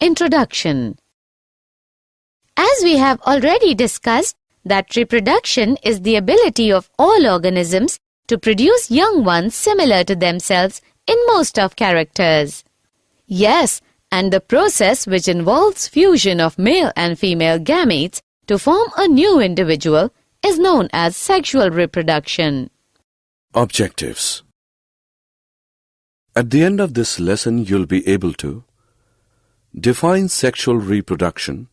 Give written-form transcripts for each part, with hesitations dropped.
Introduction. As we have already discussed that reproduction is the ability of all organisms to produce young ones similar to themselves in most of characters. Yes, and the process which involves fusion of male and female gametes to form a new individual is known as sexual reproduction. Objectives. At the end of this lesson, you'll be able to define sexual reproduction,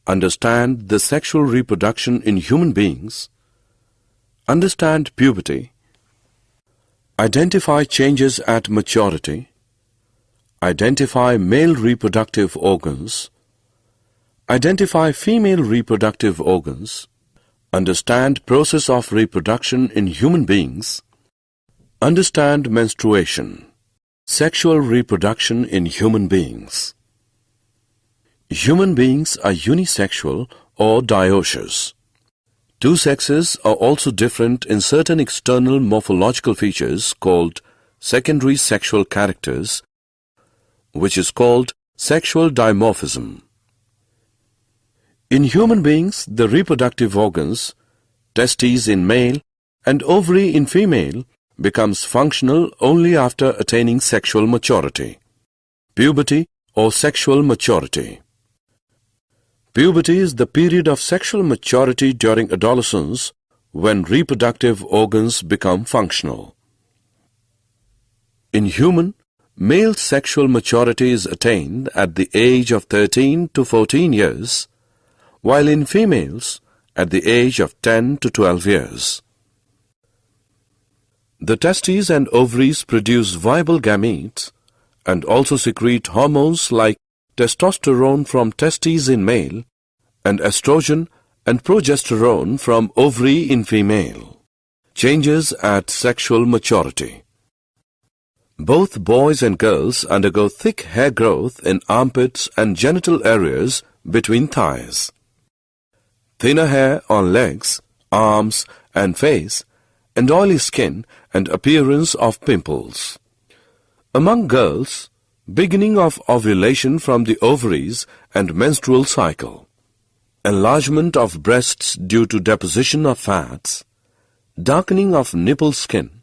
understand the sexual reproduction in human beings, understand puberty, identify changes at maturity, identify male reproductive organs, identify female reproductive organs, understand process of reproduction in human beings, understand menstruation, sexual reproduction in human beings. Human beings are unisexual or dioecious. Two sexes are also different in certain external morphological features called secondary sexual characters, which is called sexual dimorphism. In human beings, the reproductive organs, testes in male and ovary in female, becomes functional only after attaining sexual maturity, puberty or sexual maturity. Puberty is the period of sexual maturity during adolescence when reproductive organs become functional. In human, male sexual maturity is attained at the age of 13 to 14 years, while in females at the age of 10 to 12 years. The testes and ovaries produce viable gametes and also secrete hormones like testosterone from testes in male and estrogen and progesterone from ovary in female. Changes at sexual maturity. Both boys and girls undergo thick hair growth in armpits and genital areas between thighs. Thinner hair on legs, arms and face, and oily skin and appearance of pimples. Among girls, beginning of ovulation from the ovaries and menstrual cycle. Enlargement of breasts due to deposition of fats, darkening of nipple skin,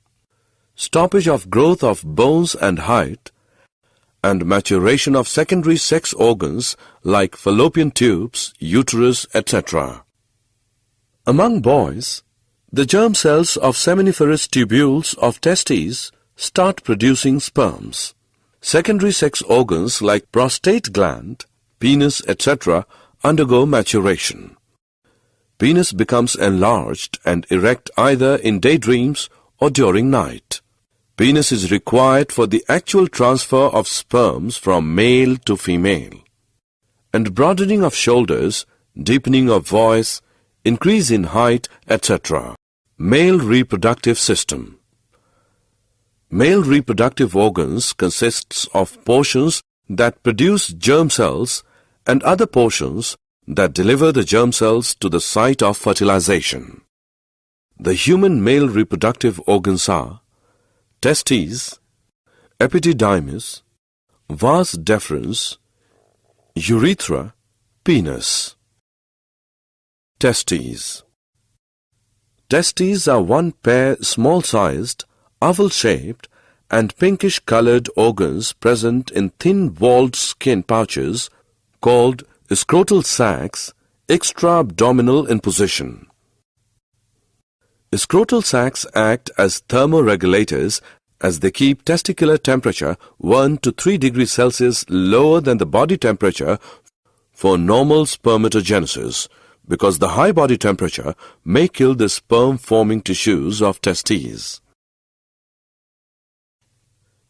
stoppage of growth of bones and height, and maturation of secondary sex organs like fallopian tubes, uterus, etc. Among boys, the germ cells of seminiferous tubules of testes start producing sperms. Secondary sex organs like prostate gland, penis, etc. undergo maturation. Penis becomes enlarged and erect either in daydreams or during night. Penis is required for the actual transfer of sperms from male to female. And broadening of shoulders, deepening of voice, increase in height, etc. Male reproductive system. Male reproductive organs consists of portions that produce germ cells and other portions that deliver the germ cells to the site of fertilization. The human male reproductive organs are testes, epididymis, vas deferens, urethra, penis. Testes. Testes are one pair small-sized, oval-shaped and pinkish-colored organs present in thin-walled skin pouches called scrotal sacs, extra-abdominal in position. Scrotal sacs act as thermoregulators as they keep testicular temperature 1 to 3 degrees Celsius lower than the body temperature for normal spermatogenesis, because the high body temperature may kill the sperm-forming tissues of testes.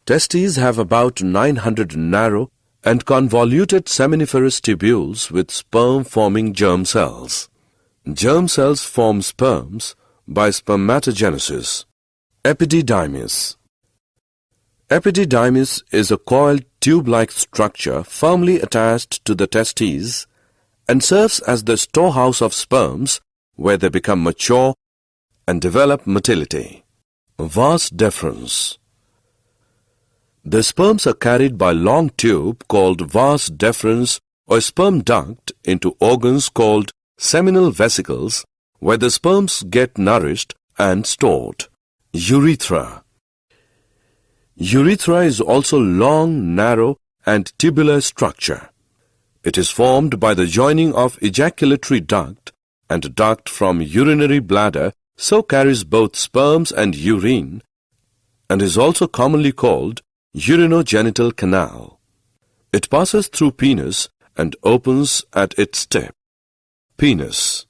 Testes have about 900 narrow and convoluted seminiferous tubules with sperm-forming germ cells. Germ cells form sperms by spermatogenesis. Epididymis. Epididymis is a coiled tube-like structure firmly attached to the testes and serves as the storehouse of sperms where they become mature and develop motility. Vas deferens. The sperms are carried by long tube called vas deferens or sperm duct into organs called seminal vesicles, where the sperms get nourished and stored. Urethra. Urethra is also long, narrow and tubular structure. It is formed by the joining of ejaculatory duct and duct from urinary bladder, so carries both sperms and urine, and is also commonly called urinogenital canal. It passes through penis and opens at its tip. Penis.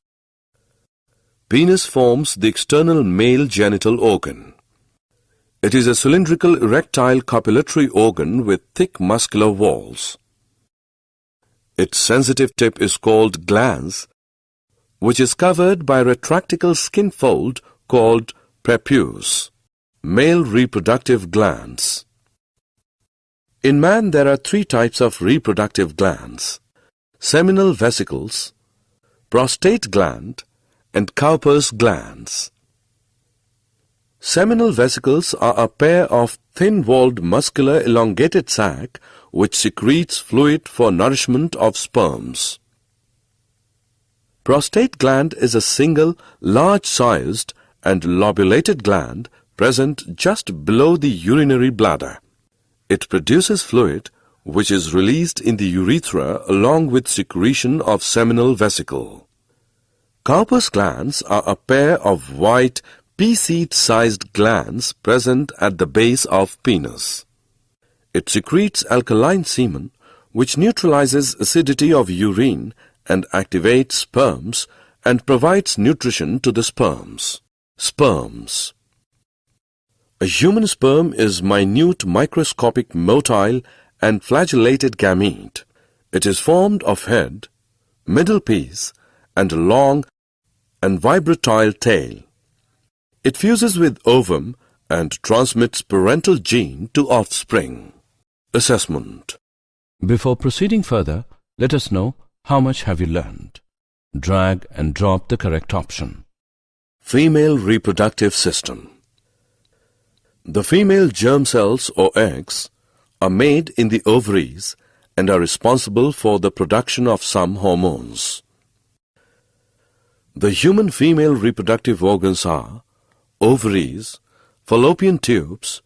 Penis forms the external male genital organ. It is a cylindrical erectile copulatory organ with thick muscular walls. Its sensitive tip is called glans, which is covered by a retractile skin fold called prepuce. Male reproductive glands. In man there are 3 types of reproductive glands: seminal vesicles, prostate gland, and Cowper's glands. Seminal vesicles are a pair of thin-walled muscular elongated sac which secretes fluid for nourishment of sperms. Prostate gland is a single, large-sized and lobulated gland present just below the urinary bladder. It produces fluid which is released in the urethra along with secretion of seminal vesicle. Cowper's glands are a pair of white, pea-seed-sized glands present at the base of penis. It secretes alkaline semen, which neutralizes acidity of urine and activates sperms and provides nutrition to the sperms. Sperms. A human sperm is minute microscopic motile and flagellated gamete. It is formed of head, middle piece, and a long and vibratile tail. It fuses with ovum and transmits parental gene to offspring. Assessment. Before proceeding further, let us know how much have you learned. Drag and drop the correct option. Female reproductive system. The female germ cells or eggs are made in the ovaries and are responsible for the production of some hormones. The human female reproductive organs are ovaries, fallopian tubes,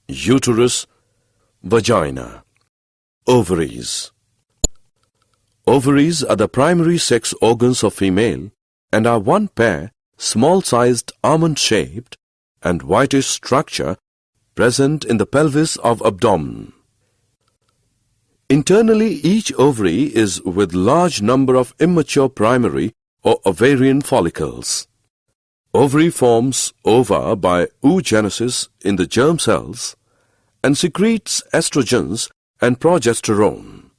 uterus, vagina. Ovaries. Ovaries are the primary sex organs of female and are one pair, small-sized almond-shaped and whitish structure present in the pelvis of abdomen. Internally, each ovary is with large number of immature primary or ovarian follicles. Ovary forms ova by oogenesis in the germ cells and secretes estrogens and progesterone.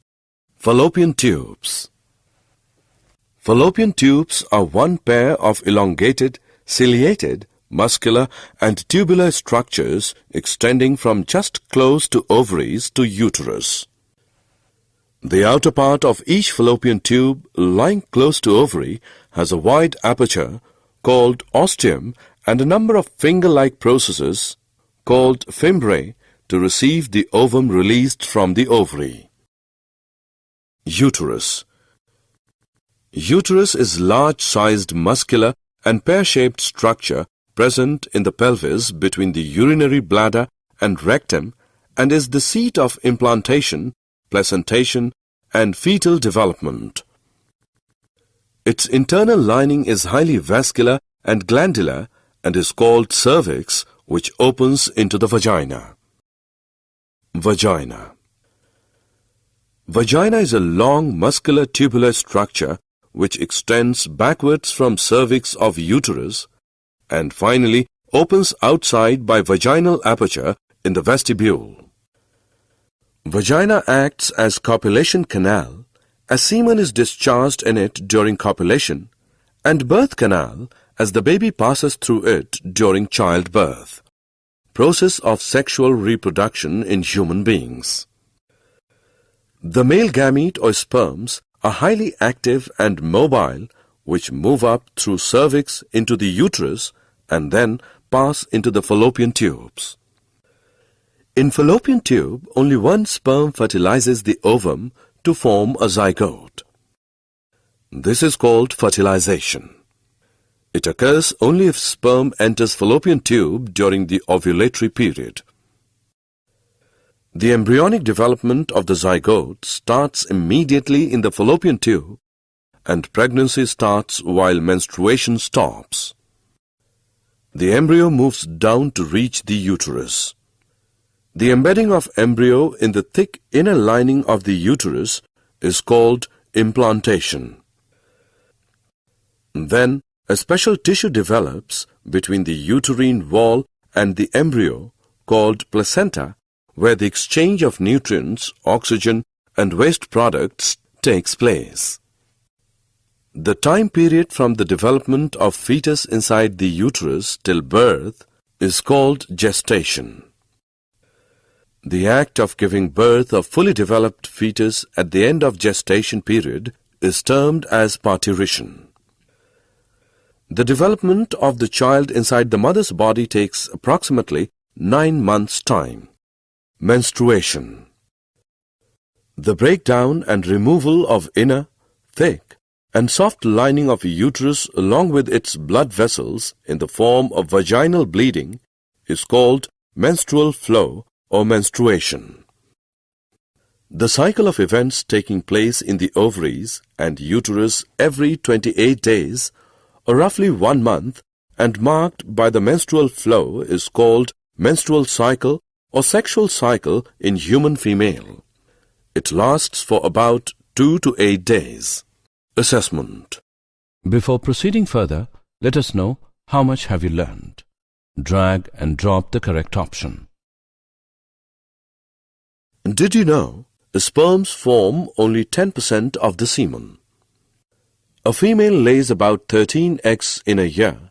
Fallopian tubes. Fallopian tubes are one pair of elongated, ciliated, muscular and tubular structures extending from just close to ovaries to uterus. The outer part of each fallopian tube lying close to ovary has a wide aperture called ostium and a number of finger-like processes called fimbriae to receive the ovum released from the ovary. Uterus. Uterus is large-sized muscular and pear-shaped structure present in the pelvis between the urinary bladder and rectum and is the seat of implantation, placentation, and fetal development. Its internal lining is highly vascular and glandular and is called cervix, which opens into the vagina. Vagina. Vagina is a long muscular tubular structure which extends backwards from cervix of uterus and finally opens outside by vaginal aperture in the vestibule. Vagina acts as copulation canal as semen is discharged in it during copulation and birth canal as the baby passes through it during childbirth. Process of sexual reproduction in human beings. The male gamete or sperms are highly active and mobile which move up through cervix into the uterus and then pass into the fallopian tubes. In fallopian tube, only one sperm fertilizes the ovum to form a zygote. This is called fertilization. It occurs only if sperm enters fallopian tube during the ovulatory period. The embryonic development of the zygote starts immediately in the fallopian tube, and pregnancy starts while menstruation stops. The embryo moves down to reach the uterus. The embedding of embryo in the thick inner lining of the uterus is called implantation. Then, a special tissue develops between the uterine wall and the embryo called placenta, where the exchange of nutrients, oxygen, and waste products takes place. The time period from the development of fetus inside the uterus till birth is called gestation. The act of giving birth of fully developed fetus at the end of gestation period is termed as parturition. The development of the child inside the mother's body takes approximately 9 months' time. Menstruation. The breakdown and removal of inner, thick, and soft lining of a uterus along with its blood vessels in the form of vaginal bleeding is called menstrual flow or menstruation. The cycle of events taking place in the ovaries and uterus every 28 days, or roughly 1 month, and marked by the menstrual flow is called menstrual cycle or sexual cycle in human female. It lasts for about 2 to 8 days. Assessment. Before proceeding further, let us know how much have you learned. Drag and drop the correct option. Did you know sperms form only 10% of the semen? A female lays about 13 eggs in a year,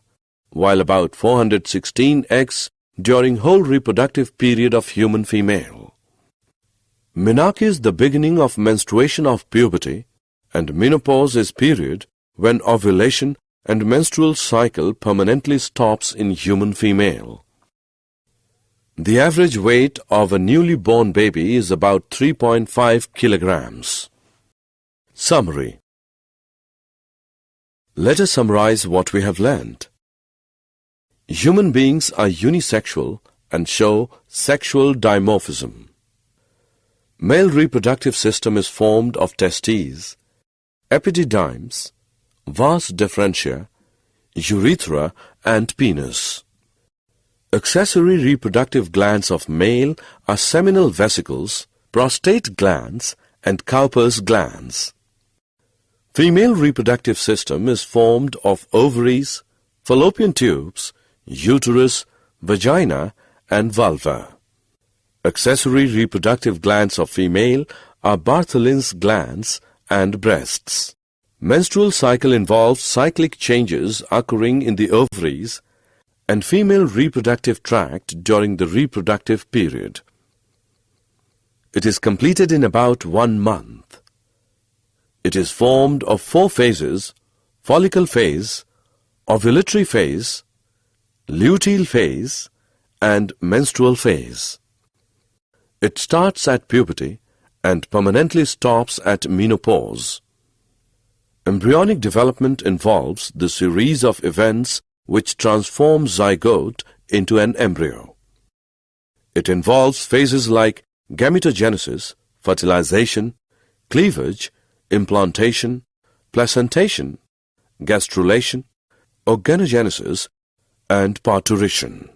while about 416 eggs during whole reproductive period of human female. Menarche is the beginning of menstruation of puberty, and menopause is period when ovulation and menstrual cycle permanently stops in human female. The average weight of a newly born baby is about 3.5 kilograms. Summary. Let us summarize what we have learned. Human beings are unisexual and show sexual dimorphism. Male reproductive system is formed of testes, epididymis, vas deferentia, urethra, and penis. Accessory reproductive glands of male are seminal vesicles, prostate glands, and Cowper's glands. Female reproductive system is formed of ovaries, fallopian tubes, uterus, vagina, and vulva. Accessory reproductive glands of female are Bartholin's glands and breasts. Menstrual cycle involves cyclic changes occurring in the ovaries and female reproductive tract during the reproductive period. It is completed in about 1 month. It is formed of 4 phases: follicle phase, ovulatory phase, luteal phase, and menstrual phase. It starts at puberty and permanently stops at menopause. Embryonic development involves the series of events which transform zygote into an embryo. It involves phases like gametogenesis, fertilization, cleavage, implantation, placentation, gastrulation, organogenesis, and parturition.